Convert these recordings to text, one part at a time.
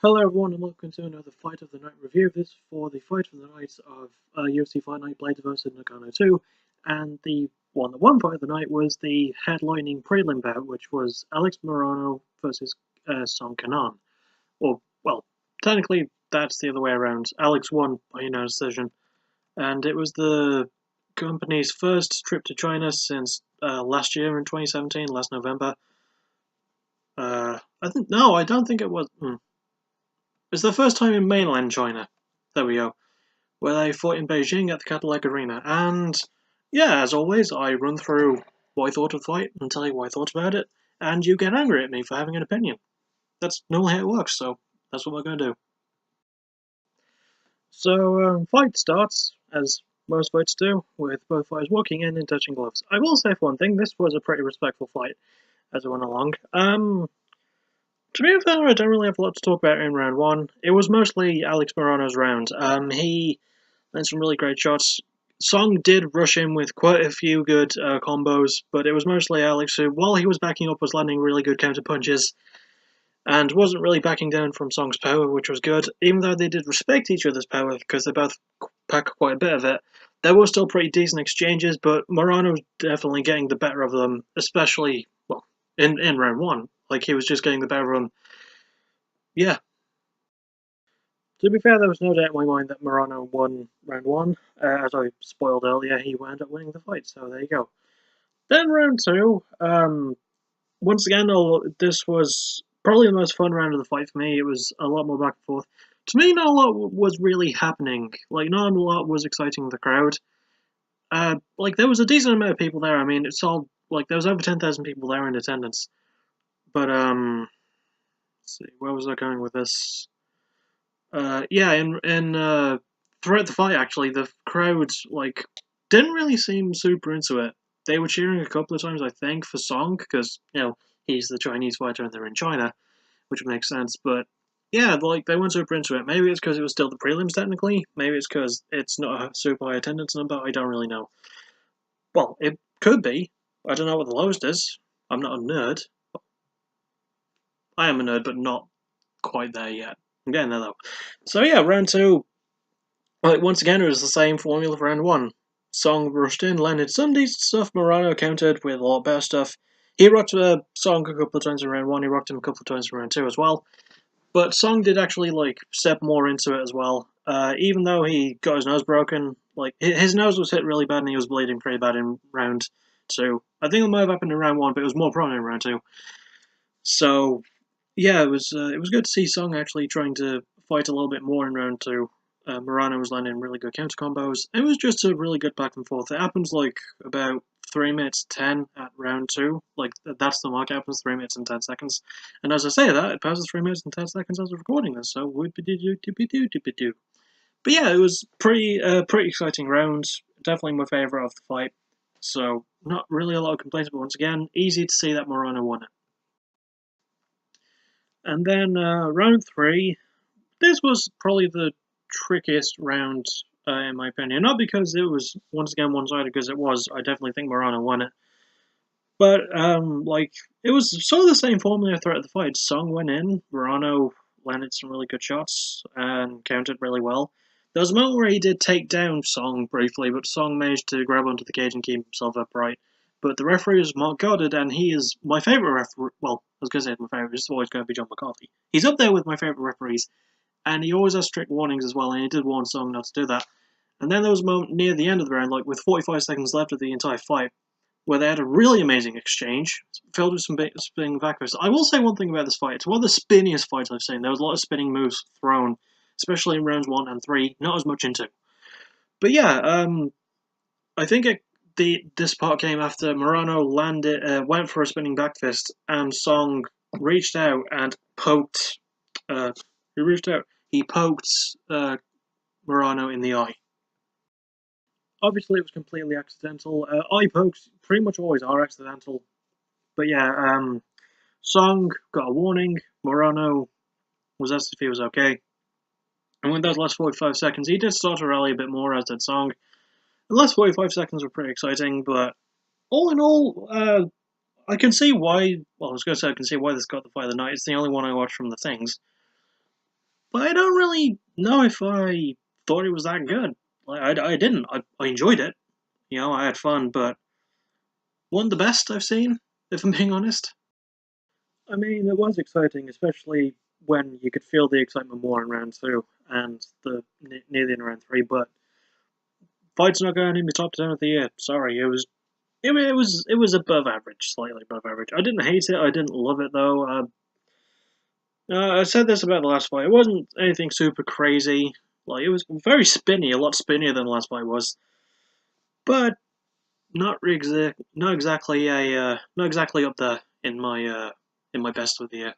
Hello everyone and welcome to another Fight of the Night review. This for the Fight of the Night of UFC Fight Night Blade vs Nagano 2, and the one that won Fight of the Night was the headlining prelim bout, which was Alex Morono versus Song Kenan. Or, well, technically that's the other way around. Alex won by unanimous decision, and it was the company's first trip to China since last year in 2017, last November. I don't think it was. It's the first time in mainland China, there we go, where they fought in Beijing at the Cadillac Arena. And yeah, as always, I run through what I thought of the fight and tell you what I thought about it, and you get angry at me for having an opinion. That's normally how it works, so that's what we're going to do. So, fight starts, as most fights do, with both fighters walking in and touching gloves. I will say for one thing, this was a pretty respectful fight as it went along. To be fair, I don't really have a lot to talk about in round one. It was mostly Alex Morono's round. He landed some really great shots. Song did rush in with quite a few good combos, but it was mostly Alex who, while he was backing up, was landing really good counter punches and wasn't really backing down from Song's power, which was good. Even though they did respect each other's power because they both pack quite a bit of it, there were still pretty decent exchanges, but Morono was definitely getting the better of them, especially, well, in round one. Like, he was just getting the better of them. Yeah. To be fair, there was no doubt in my mind that Morono won round one. As I spoiled earlier, he wound up winning the fight, so there you go. Then round two, once again, this was probably the most fun round of the fight for me. It was a lot more back and forth. To me, not a lot was really happening. Like, not a lot was exciting the crowd. Like, there was a decent amount of people there. I mean, it's all, like, there was over 10,000 people there in attendance. But, let's see, where was I going with this? Yeah, throughout the fight, actually, the crowd, like, didn't really seem super into it. They were cheering a couple of times, I think, for Song, because, he's the Chinese fighter and they're in China, which makes sense, but yeah, like, they weren't super into it. Maybe it's because it was still the prelims, technically. Maybe it's because it's not a super high attendance number. I don't really know. Well, it could be. I don't know what the lowest is. I'm not a nerd. I am a nerd, but not quite there yet. I'm getting there, though. So yeah, round two. Like, once again, it was the same formula for round one. Song rushed in, landed some decent stuff. Morono countered with a lot better stuff. He rocked Song a couple of times in round one. He rocked him a couple of times in round two as well. But Song did actually, like, step more into it as well. Even though he got his nose broken, like, his nose was hit really bad and he was bleeding pretty bad in round two. I think it might have happened in round one, but it was more prominent in round two. So, yeah, it was good to see Song actually trying to fight a little bit more in round two. Morono was landing really good counter combos. It was just a really good back and forth. It happens like about 3 minutes 10 at round two. Like, that's the mark. It happens 3 minutes and 10 seconds. And as I say that, it passes 3 minutes and 10 seconds as of recording this. So, but yeah, it was pretty exciting round. Definitely my favourite of the fight. So, not really a lot of complaints, but once again, easy to see that Morono won it. And then round three, this was probably the trickiest round, in my opinion. Not because it was, once again, one-sided, because it was. I definitely think Morono won it. But, like, it was sort of the same formula throughout the fight. Song went in, Morono landed some really good shots and countered really well. There was a moment where he did take down Song briefly, but Song managed to grab onto the cage and keep himself upright. But the referee is Mark Goddard, and he is my favourite referee. Well, I was going to say my favourite, it's always going to be John McCarthy. He's up there with my favourite referees, and he always has strict warnings as well, and he did warn Song not to do that. And then there was a moment near the end of the round, like with 45 seconds left of the entire fight, where they had a really amazing exchange, filled with some spinning backfists. I will say one thing about this fight. It's one of the spinniest fights I've seen. There was a lot of spinning moves thrown, especially in rounds 1 and 3, not as much in 2. But yeah, I think this part came after Morono went for a spinning back fist, and Song reached out and poked. He poked Morono in the eye. Obviously, it was completely accidental. Eye pokes pretty much always are accidental. But yeah, Song got a warning. Morono was asked if he was okay. And with those last 45 seconds, he did start to rally a bit more, as did Song. The last 45 seconds were pretty exciting, but all in all, I can see why. Well, I was going to say I can see why this got the fight of the night. It's the only one I watched from the things. but I don't really know if I thought it was that good. Like, I didn't. I enjoyed it. You know, I had fun, but wasn't the best I've seen, if I'm being honest. I mean, it was exciting, especially when you could feel the excitement more in round two and nearly in round three. But fight's not going in the top 10 of the year. Sorry, it was above average, slightly above average. I didn't hate it. I didn't love it though. I said this about the last fight. It wasn't anything super crazy. Like it was very spinny, a lot spinnier than the last fight was, but not exactly not exactly up there in my best of the year.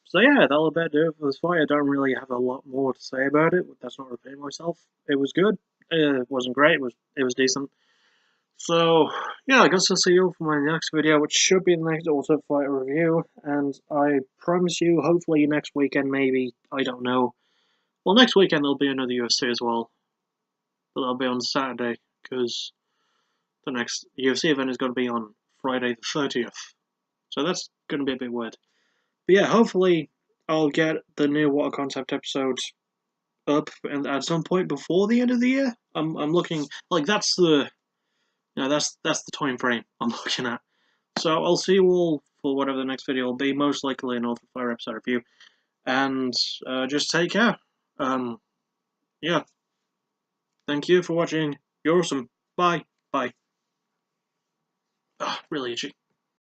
So yeah, that'll about do it for this fight. I don't really have a lot more to say about it. That's not repeating myself. It was good. It wasn't great. It was decent. So yeah, I guess I'll see you for my next video, which should be the next Ultimate Fighter review. And I promise you, hopefully next weekend, maybe, I don't know. Well, next weekend there'll be another UFC as well, but that'll be on Saturday because the next UFC event is going to be on Friday the 30th. So that's going to be a bit weird. But yeah, hopefully I'll get the new Water Concept episodes up and at some point before the end of the year. I'm looking like that's the time frame I'm looking at. So I'll see you all for whatever the next video will be. Most likely an Ultimate Fire episode review, and just take care. Yeah. Thank you for watching. You're awesome. Bye. Bye. Ah, really itchy.